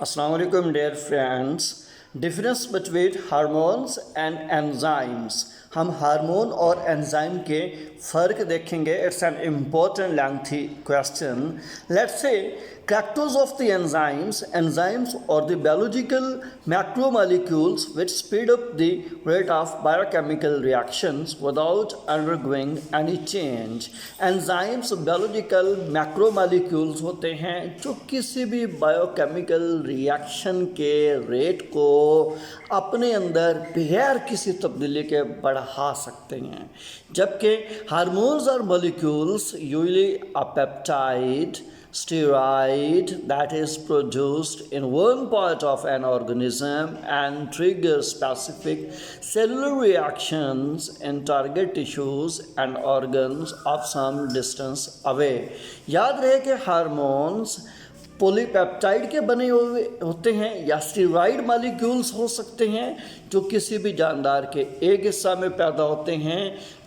Assalamualaikum dear friends. Difference between hormones and enzymes. हम hormone और enzyme के फ़र्क देखेंगे. It's an important lengthy question. Let's say characters of the enzymes are the biological macromolecules which speed up the rate of biochemical reactions without undergoing any change. enzymes biological macromolecules होते हैं जो किसी भी biochemical reaction के rate को अपने अंदर बगैर किसी तब्दीली के बढ़ा सकते हैं, जबकि हार्मोन्स और molecules usually a peptide steroid that is produced in one part of an organism and triggers specific cellular reactions in target tissues and organs of some distance away. याद रहे कि हार्मोन्स पॉलीपेप्टाइड के बने हुए होते हैं या स्टेरॉइड मॉलिक्यूल्स हो सकते हैं जो किसी भी जानदार के एक हिस्सा में पैदा होते हैं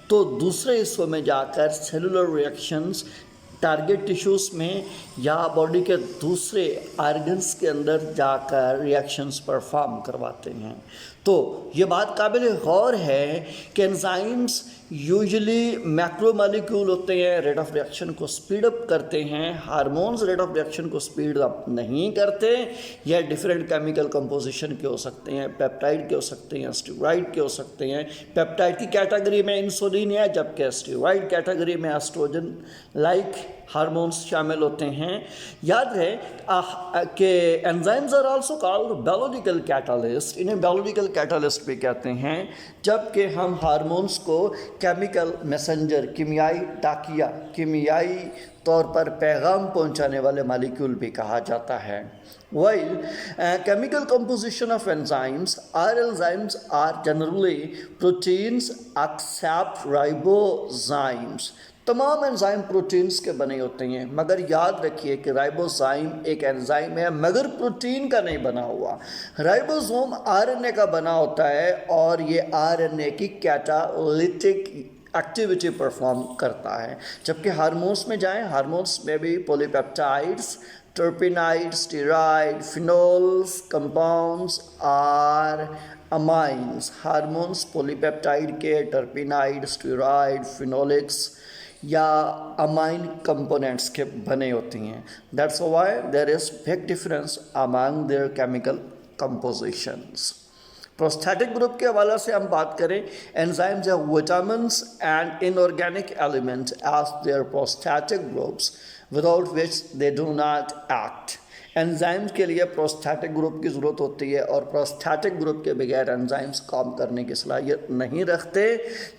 तो दूसरे हिस्सों में जाकर सेलुलर रिएक्शंस टारगेट टिश्यूज़ में या बॉडी के दूसरे आर्गन्स के अंदर जाकर रिएक्शंस परफॉर्म करवाते हैं. तो ये बात काबिल गौर है कि एंजाइम्स यूजुअली मैक्रोमोलिक्यूल होते हैं, रेट ऑफ रिएक्शन को स्पीड अप करते हैं. हार्मोन्स रेट ऑफ रिएक्शन को स्पीड अप नहीं करते. यह डिफरेंट केमिकल कंपोजिशन के हो सकते हैं, पेप्टाइड के हो सकते हैं, स्टेरॉइड के हो सकते हैं. पेप्टाइड की कैटेगरी में इंसुलिन है, जबकि स्टेरॉइड कैटेगरी में एस्ट्रोजन लाइक हार्मोन्स शामिल होते हैं. याद है कि enzymes are also called biological catalyst. इन्हें बायोलॉजिकल कैटालिस्ट भी कहते हैं, जबकि हम हार्मोन्स को केमिकल मैसेंजर, कीमियाई टाकिया, कीमियाई तौर पर पैगाम पहुंचाने वाले मालिक्यूल भी कहा जाता है. While chemical composition of enzymes are generally proteins except ribozymes. तमाम एंजाइम प्रोटीन्स के बने होते हैं, मगर याद रखिए कि राइबोजाइम एक एंजाइम है मगर प्रोटीन का नहीं बना हुआ. राइबोसोम आरएनए का बना होता है और ये आरएनए की कैटालिटिक एक्टिविटी परफॉर्म करता है. जबकि हार्मोन्स में जाएं, हार्मोन्स में भी polypeptides, terpenoid, steroid, phenols compounds or amines. Hormones polypeptide के टर्पिनाइड, स्टेरॉइड, फिनोलिक्स या अमाइन कंपोनेंट्स के बने होती हैं. That's why there is big difference among their chemical compositions. Prosthetic group के हवाले से हम बात करें, एंजाइम्स हैं vitamins and inorganic element as their prosthetic groups without which they do not act. Enzymes के लिए प्रोस्थेटिक ग्रुप की ज़रूरत होती है और प्रोस्थेटिक ग्रुप के बगैर एंजाइम्स काम करने की सलाहियत नहीं रखते.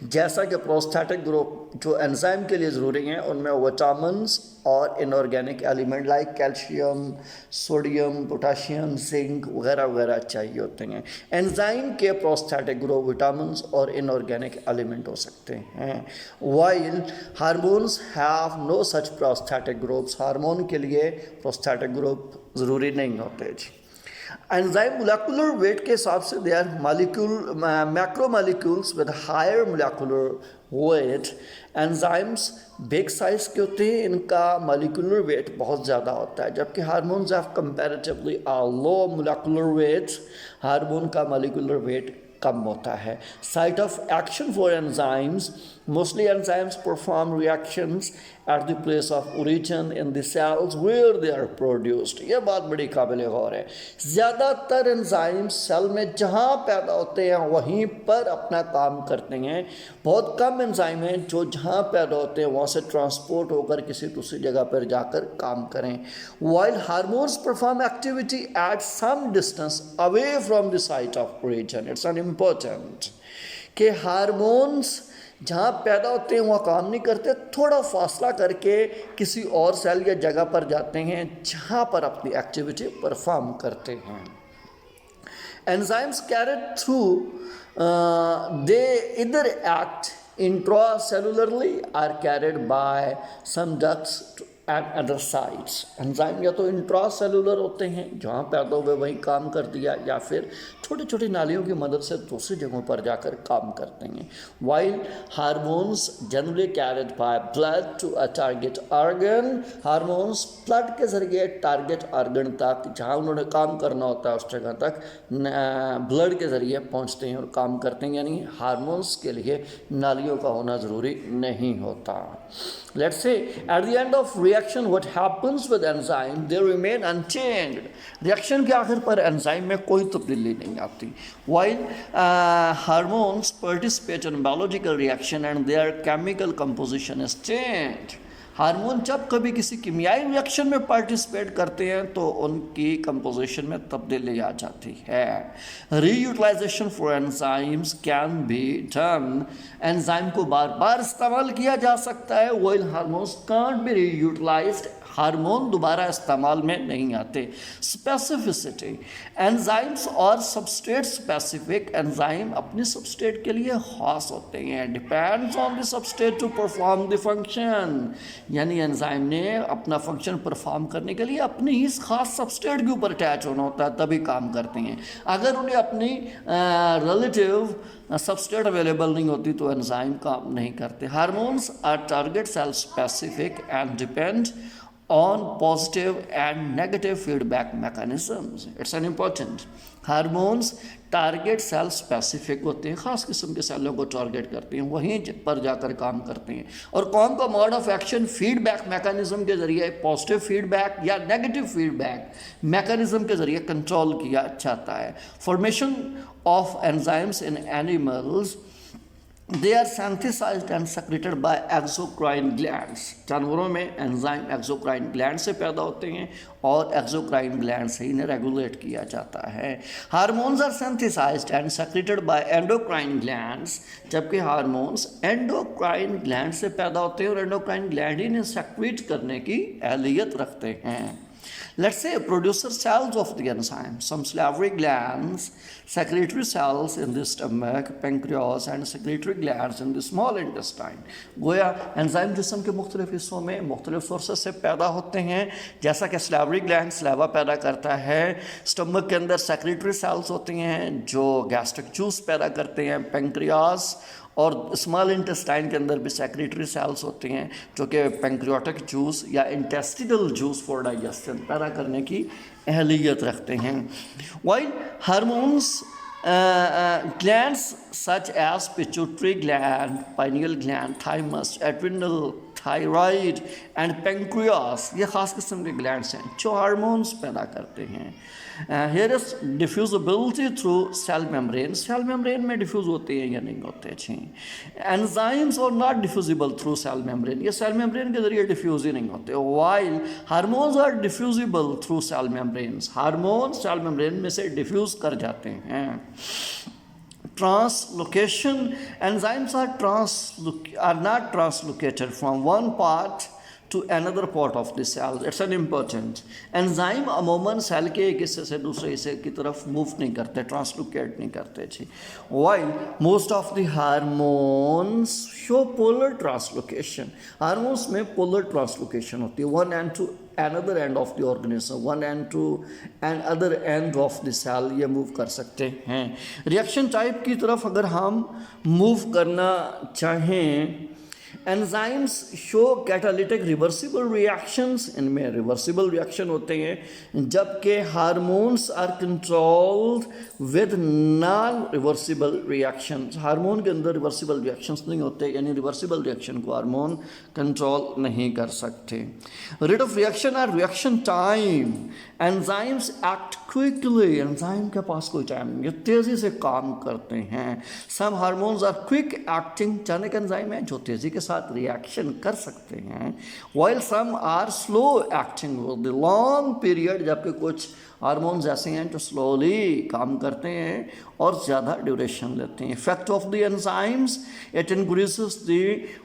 जैसा कि प्रोस्थेटिक ग्रुप जो एंजाइम के लिए ज़रूरी हैं उनमें विटामिन्स और inorganic element like calcium, sodium, potassium, zinc वगैरह वगैरह चाहिए होते हैं. एंजाइम के प्रोस्थेटिक ग्रुप विटामिन्स और इनऑर्गेनिक एलिमेंट हो सकते हैं. While hormones have no such prosthetic groups. Hormone के लिए प्रोस्थेटिक ग्रुप ज़रूरी नहीं होते जी. एंजाइम मोलेकुलर वेट के हिसाब से they are macromolecules with higher molecular weight. Enzymes big size के होते हैं, इनका मोलिकुलर वेट बहुत ज़्यादा होता है, जबकि hormones have comparatively a low molecular weight. Hormone का मोलिकुलर वेट कम होता है. Site of action for enzymes, mostly enzymes perform reactions at the place of origin in the cells where they are produced. यह बात बड़ी काबिल गौर है. ज़्यादातर एंजाइम्स सेल में जहाँ पैदा होते हैं वहीं पर अपना काम करते हैं. बहुत कम एंजाइम हैं जो जहाँ पैदा होते हैं वहाँ से ट्रांसपोर्ट होकर किसी दूसरी जगह पर जाकर काम करें. While hormones perform activity at some distance away from the site of origin. It's an important कि हार्मोन्स जहाँ पैदा होते हैं वहाँ काम नहीं करते, थोड़ा फासला करके किसी और सेल या जगह पर जाते हैं जहाँ पर अपनी एक्टिविटी परफॉर्म करते हैं. एंजाइम्स कैरिड थ्रू दे इधर act intracellularly are carried by some ducts and other sites. Enzyme या तो इंट्रासेलुलर होते हैं, जहाँ पैदा हुए वहीं काम कर दिया, या फिर छोटी छोटी नालियों की मदद से दूसरी जगहों पर जाकर काम करते हैं। While hormones generally carried by blood to a target organ, hormones blood के जरिए टारगेट ऑर्गन तक, जहाँ उन्होंने काम करना होता है उस जगह तक ब्लड के ज़रिए पहुँचते हैं और काम करते हैं। यानी हार्मोन्स के लिए नालियों का होना ज़रूरी नहीं होता। Let's say at the end of reaction what happens with enzyme, they remain unchanged. Reaction के आखिर पर एंजाइम में कोई तब्दीली नहीं आती। While hormones participate in biological reaction and their chemical composition is changed. Hormone जब कभी किसी कीमियाई रिएक्शन में पार्टिसिपेट करते हैं तो उनकी कंपोजिशन में तब्दीली आ जाती है। Reutilization for enzymes can be done, enzyme को बार बार इस्तेमाल किया जा सकता है। While hormones can't be reutilized, hormone दोबारा इस्तेमाल में नहीं आते। स्पेसिफिसिटी, एंजाइम्स और सबस्ट्रेट स्पेसिफिक, एंजाइम अपने सबस्ट्रेट के लिए खास होते हैं। Depends on the substrate to perform the function, यानी एंजाइम ने अपना फंक्शन परफॉर्म करने के लिए अपनी ही खास सबस्ट्रेट के ऊपर अटैच होना होता है, तभी काम करते हैं। अगर उन्हें अपनी रिलेटिव सबस्ट्रेट अवेलेबल नहीं होती तो एंजाइम काम नहीं करते। Hormones are target cell specific and depend on positive and negative feedback mechanisms. It's an important. Hormones target cell specific होते हैं, ख़ास किस्म के सेलों को टारगेट करते हैं, वहीं पर जाकर काम करते हैं। और कौन का mode of action feedback mechanism के ज़रिए, पॉजिटिव फीडबैक या नेगेटिव फीडबैक मैकेनिज्म के ज़रिए कंट्रोल किया जाता है। Formation of enzymes in animals, they are synthesized and secreted by exocrine glands. जानवरों में एंजाइम एक्सोक्राइन ग्लैंड से पैदा होते हैं और एक्सोक्राइन ग्लैंड से इन्हें रेगुलेट किया जाता है। Hormones are synthesised and secreted by endocrine glands, जबकि हार्मोन्स एंडोक्राइन ग्लैंड से पैदा होते हैं और एंडोक्राइन ग्लैंड इन्हें सेक्रेट करने की एहलियत रखते हैं। Let's say producer cells of the enzyme, some salivary glands, secretory cells in the stomach, pancreas and secretory glands in the small intestine. गोया एंजाइम जिस्म के मुख्तलिफ हिस्सों में मुख्तलिफ सोर्सेस से पैदा होते हैं, जैसा कि सलाइवरी ग्लैंड सलाइवा पैदा करता है, स्टमक के अंदर सेक्रेटरी सेल्स होती हैं जो गैस्ट्रिक जूस पैदा करते हैं, पेंक्रियास और स्मॉल इंटेस्टाइन के अंदर भी सेक्रेटरी सेल्स होती हैं जो कि पेंक्रियाटिक जूस या इंटेस्टिनल जूस फॉर डाइजेशन पैदा करने की अहलियत रखते हैं। While hormones glands such as pituitary gland, pineal gland, thymus, adrenal, thyroid and pancreas, ये ख़ास किस्म के ग्लैंड्स हैं जो हार्मोन्स पैदा करते हैं। Here is diffusibility through cell membrane, cell membrane में डिफ्यूज़ होते हैं या नहीं होते। अच्छी enzymes are not diffusible through cell membrane, ये सेल मेम्ब्रेन के जरिए डिफ्यूज़ ही नहीं होते। While hormones are diffusible through cell membranes, hormone cell membrane में से डिफ्यूज़ कर जाते हैं। Translocation, enzymes are not translocated from one part to another part of the cell. It's an important. Enzyme अमूमन सेल के एक हिस्से से दूसरे हिस्से की तरफ मूव नहीं करते, ट्रांसलोकेट नहीं करते जी। While most of the hormones show polar translocation, hormones में polar translocation होती है, one end to another end of the organism, one end to another end of the cell, ये मूव कर सकते हैं। रिएक्शन टाइप की तरफ अगर हम मूव करना चाहें, enzymes show catalytic reversible reactions, इनमें रिवर्सिबल रिएक्शन होते हैं, जबकि hormones are controlled with non reversible reactions, hormone के अंदर रिवर्सिबल रिएक्शंस नहीं होते, यानी रिवर्सिबल रिएक्शन को हार्मोन कंट्रोल नहीं कर सकते। रेट ऑफ रिएक्शन और reaction time, enzymes act quickly, enzyme के पास कोई टाइम नहीं, ये तेज़ी से काम करते हैं। सम हार्मोन्स आर क्विक एक्टिंग, चाहे एंजाइम है जो तेज़ी के साथ रिएक्शन कर सकते हैं, while some are slow acting with the long period, जबकि कुछ हार्मोन्स ऐसे हैं जो स्लोली काम करते हैं और ज़्यादा ड्यूरेशन लेते हैं। Effect of the enzymes, it increases the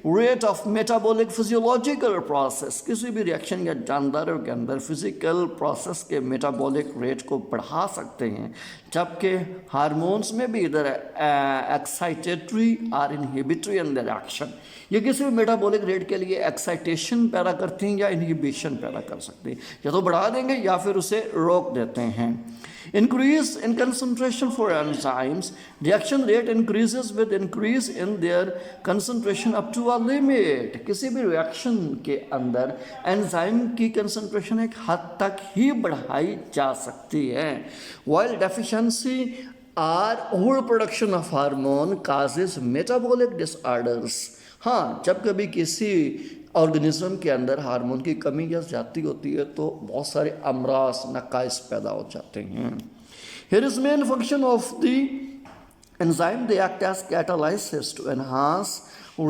rate of metabolic physiological process, किसी भी रिएक्शन या जानदारों के अंदर फिजिकल प्रोसेस के मेटाबॉलिक रेट को बढ़ा सकते हैं, जबकि हार्मोन्स में भी इधर एक्साइटेटरी और इनहिबिटरी इन देयर एक्शन, ये किसी भी मेटाबॉलिक रेट के लिए एक्साइटेशन पैदा करती हैं या इनहिबिशन पैदा कर सकती हैं, या तो बढ़ा देंगे या फिर उसे रोक देते हैं। Increase in concentration for enzymes, reaction rate increases with increase in their concentration up to a limit। किसी भी रिएक्शन के अंदर एंजाइम की कंसंट्रेशन एक हद तक ही बढ़ाई जा सकती है। While deficiency or overproduction of hormone causes metabolic disorders। हाँ, जब कभी किसी ऑर्गेनिज्म के अंदर हार्मोन की कमी या ज़्यादती होती है तो बहुत सारे अमराज नकाइस पैदा हो जाते हैं। Here is main function of the enzyme, they act as catalysis to enhance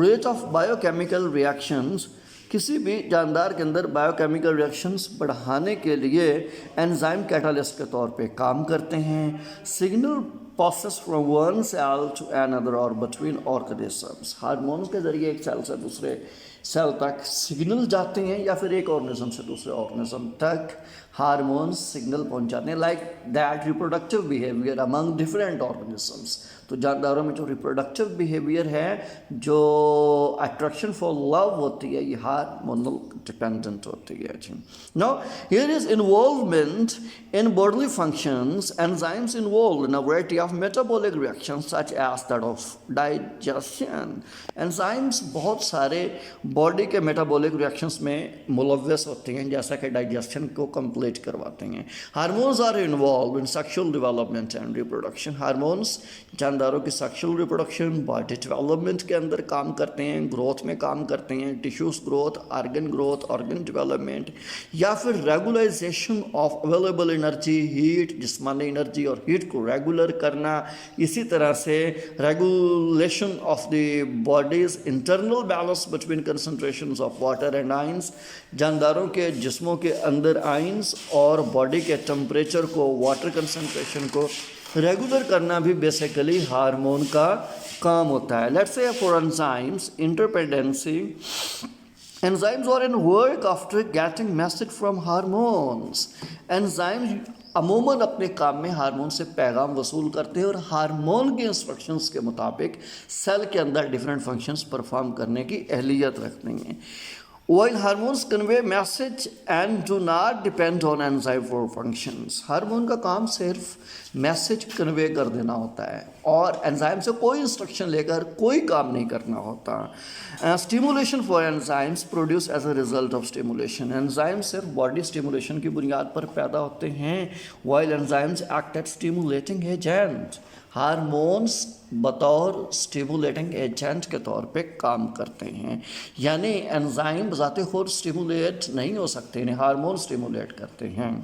rate of biochemical reactions। किसी भी जानदार के अंदर बायोकेमिकल रिएक्शंस बढ़ाने के लिए एंजाइम कैटालिस्ट के तौर पे काम करते हैं। Signal process from one cell to another or between organisms, hormone के जरिए एक सेल से दूसरे सेल तक सिग्नल जाते हैं या फिर एक ऑर्गेनिज्म से दूसरे ऑर्गेनिज्म तक हार्मोन्स सिग्नल पहुंचाते हैं। Like that reproductive behaviour among different organisms, तो जानदारों में जो रिप्रोडक्टिव बिहेवियर है, जो अट्रैक्शन फॉर लव होती है, ये हार्मोनल डिपेंडेंट होती है। Now here is involvement in bodily functions, enzymes involve in a variety of metabolic reactions such as that of digestion. Enzymes बहुत सारे बॉडी के मेटाबॉलिक रिएक्शंस में मुलव्वस होते हैं, जैसा कि डाइजेशन को कंप्लीट करवाते हैं। Hormones are involved in sexual development and reproduction. Hormones जानदारों की सेक्सुअल रिप्रोडक्शन, बॉडी डेवलपमेंट के अंदर काम करते हैं, ग्रोथ में काम करते हैं, tissues growth, organ growth, organ development, या फिर regularization of available energy, heat, जिस्मानी एनर्जी और हीट को रेगुलर करना। इसी तरह से regulation of the body's internal balance between concentrations of water and ions. जानदारों के जिस्मों के अंदर आयंस और बॉडी के टेम्परेचर को, वाटर कंसंट्रेशन को रेगुलर करना भी बेसिकली हार्मोन का काम होता है। Let's say for enzymes interdependency, enzymes are in work after getting message from hormones. Enzymes अमूमन अपने काम में हार्मोन से पैगाम वसूल करते हैं और हार्मोन के इंस्ट्रक्शंस के मुताबिक सेल के अंदर डिफरेंट फंक्शंस परफॉर्म करने की अहलियत रखते हैं। While hormones convey message and do not depend on enzyme for functions। Hormone का काम सिर्फ मैसेज कन्वे कर देना होता है और एंजाइम से कोई इंस्ट्रक्शन लेकर कोई काम नहीं करना होता। Stimulation for enzymes produce as a result of stimulation. Enzyme सिर्फ बॉडी स्टिमुलेशन की बुनियाद पर पैदा होते हैं। while enzymes act at stimulating agent. Hormones बतौर स्टिमुलेटिंग एजेंट के तौर पे काम करते हैं, यानी एंजाइम बजाते खुद स्टिमुलेट नहीं हो सकते, इन्हें हार्मोन स्टिमुलेट करते हैं।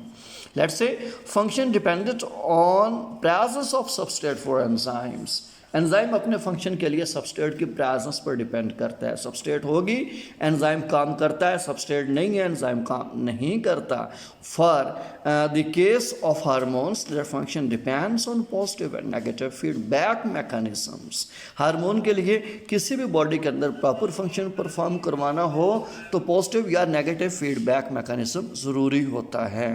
Let's say function dependent on presence of substrate for enzymes. Enzyme अपने फंक्शन के लिए सबस्ट्रेट की प्रेजेंस पर डिपेंड करता है। सबस्ट्रेट होगी एंजाइम काम करता है, सबस्ट्रेट नहीं है एंजाइम काम नहीं करता। For the case of hormones their function depends on positive and negative feedback mechanisms. Hormone के लिए किसी भी बॉडी के अंदर प्रॉपर फंक्शन परफॉर्म करवाना हो तो पॉजिटिव या नेगेटिव फीडबैक मैकेनिज्म ज़रूरी होता है।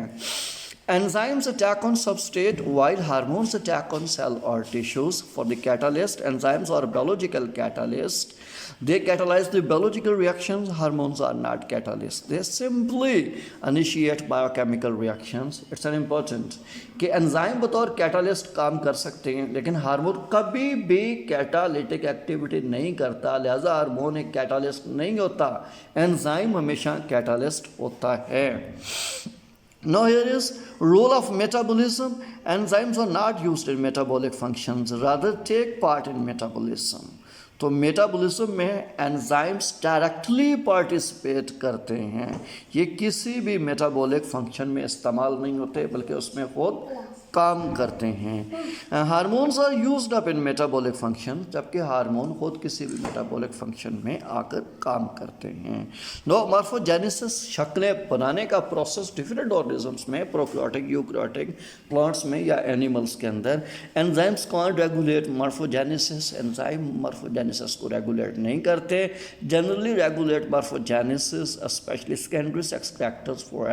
Enzymes attack on substrate while hormones attack on cell or tissues. For the catalyst, enzymes are biological catalysts. They catalyze the biological reactions. Hormones are not catalysts. They simply initiate biochemical reactions. It's an important कि enzyme बतौर catalyst काम कर सकते हैं, लेकिन hormone कभी भी catalytic activity नहीं करता, लिहाजा हार्मोन एक कैटालिस्ट नहीं होता, एंजाइम हमेशा कैटालिस्ट होता है। Now here is role of metabolism. Enzymes are not used in metabolic functions, rather take part in metabolism. तो मेटाबॉलिज्म में एंजाइम्स डायरेक्टली पार्टिसिपेट करते हैं, ये किसी भी मेटाबॉलिक फंक्शन में इस्तेमाल नहीं होते बल्कि उसमें खुद काम करते हैं। Hormones are used up in metabolic function, जबकि हार्मोन खुद किसी भी मेटाबॉलिक फंक्शन में आकर काम करते हैं। नो मॉर्फोजेनेसिस, शक्लें बनाने का प्रोसेस डिफरेंट ऑर्गेनिजम्स में, प्रोकैरियोटिक, यूकैरियोटिक, प्लांट्स में या एनिमल्स के अंदर। Enzymes can't regulate morphogenesis, enzyme morphogenesis को रेगुलेट नहीं करते। Generally regulate morphogenesis specially secondary sex factors for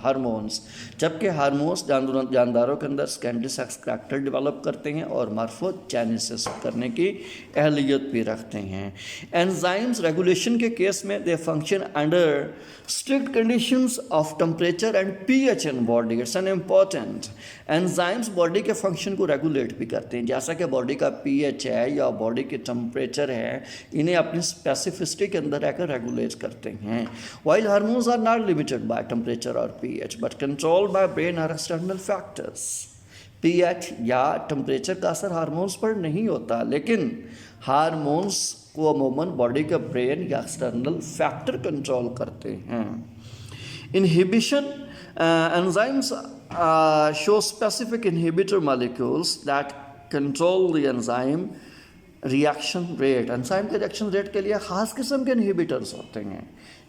hormones, जबकि हार्मोन्स जानदारों के अंदर सेकेंडरी सेक्स फैक्टर डेवलप करते हैं और मॉर्फोजेनेसिस करने की अहलियत भी रखते हैं। एंजाइम्स रेगुलेशन के केस में they function under strict conditions of temperature and pH in body. It's an important. Enzymes body के फंक्शन को रेगुलेट भी करते हैं, जैसा कि बॉडी का पीएच है या बॉडी की टेम्परेचर है, इन्हें अपनी स्पेसिफिसिटी के अंदर रहकर रेगुलेट करते हैं। While hormones are not limited by temperature और pH but controlled by brain और एक्सटर्नल फैक्टर्स। पीएच या टेम्परेचर का असर हार्मोन्स पर नहीं होता, लेकिन हार्मोन्स को अमूमन बॉडी का ब्रेन या एक्सटर्नल फैक्टर कंट्रोल करते हैं। Inhibition, enzymes show specific inhibitor molecules that control the enzyme reaction rate। Enzyme के रिएक्शन रेट के लिए ख़ास किस्म के इनहिबिटर्स होते हैं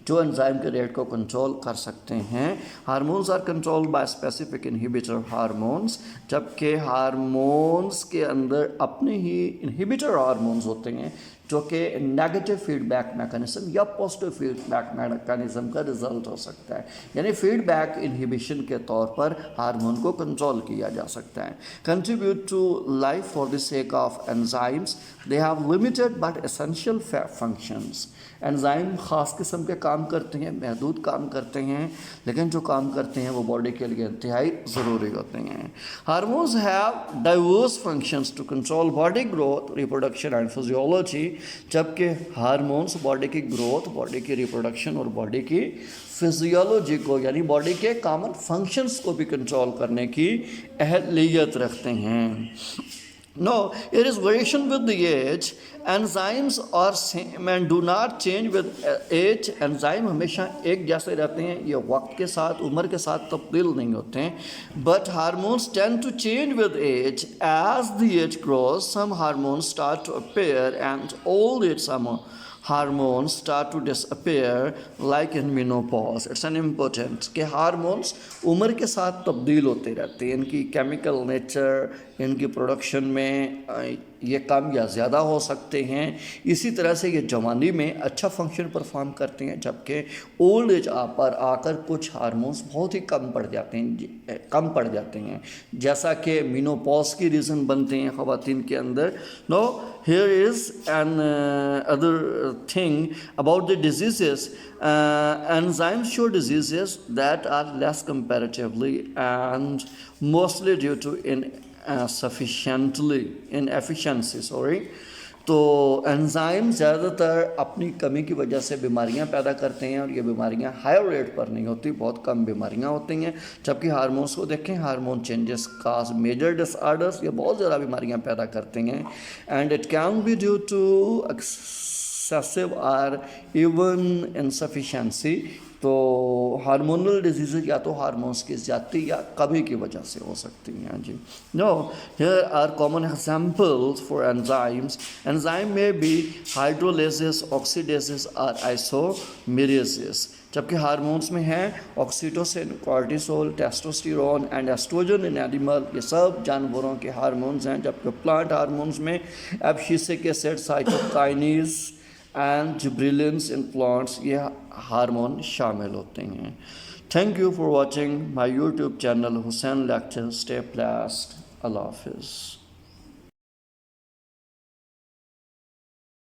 जो एंजाइम के रेट को कंट्रोल कर सकते हैं। Hormones are controlled by specific inhibitor hormones, जबकि हार्मोन्स के अंदर अपने ही इनहिबिटर हार्मोन्स होते हैं जो कि नेगेटिव फीडबैक मैकेनिज्म या पॉजिटिव फीडबैक मैकेनिज्म का रिजल्ट हो सकता है। यानी फीडबैक इनहिबिशन के तौर पर हार्मोन को कंट्रोल किया जा सकता है। Contribute to life for the sake of enzymes, they have limited but essential functions. Enzyme ख़ास किस्म के काम करते हैं, महदूद काम करते हैं, लेकिन जो काम करते हैं वो बॉडी के लिए इंतहाई ज़रूरी होते हैं। Hormones have diverse functions to control body growth, reproduction and physiology, जबकि हार्मोन्स बॉडी की ग्रोथ, बॉडी की रिप्रोडक्शन और बॉडी की फिजियोलॉजी को यानी बॉडी के कॉमन फंक्शंस को भी कंट्रोल करने की अहलियत रखते हैं। No, it is variation with the age. Enzymes are same and do not change with age. Enzyme हमेशा एक जैसे रहते हैं, ये वक्त के साथ, उम्र के साथ तब्दील नहीं होते हैं। But hormones tend to change with age. As the age grows, some hormones start to appear, and old age some hormones start to disappear like in menopause. It's an important कि हार्मोन्स उम्र के साथ तब्दील होते रहते हैं, इनकी chemical nature, इनकी प्रोडक्शन में ये कम या ज़्यादा हो सकते हैं। इसी तरह से ये जवानी में अच्छा फंक्शन परफॉर्म करते हैं, जबकि ओल्ड एज पर आकर कुछ हार्मोन्स बहुत ही कम पड़ जाते हैं, जैसा कि मेनोपॉज की रीज़न बनते हैं ख़वातीन के अंदर। No here is an other thing about the diseases. Enzymes show diseases that are less comparatively and mostly due to inefficiency, तो एंजाइम ज़्यादातर अपनी कमी की वजह से बीमारियां पैदा करते हैं, और ये बीमारियां हायर रेट पर नहीं होती, बहुत कम बीमारियां होती हैं। जबकि हार्मोन्स को देखें, hormone changes cause major disorders, ये बहुत ज़्यादा बीमारियां पैदा करते हैं। And it can be due to excessive or even insufficiency. तो हार्मोनल डिजीज़ या तो हार्मोन्स की ज़्यादती या कमी की वजह से हो सकती हैं जी। No here are common examples for enzymes. Enzyme में बी हाइड्रोलाइसिस, ऑक्सीडेसिस और आइसोमेरेसिस, जबकि हार्मोन्स में हैं oxytocin, cortisol, testosterone and estrogen in animal, ये सब जानवरों के हार्मोन्स हैं। जबकि प्लांट हार्मोन्स में abscisic acid, cytokinase and gibberellins in plants, ये हार्मोन शामिल होते हैं। Thank you for watching my YouTube channel Hussain lecture. Stay blessed. अल्लाह हाफिज़।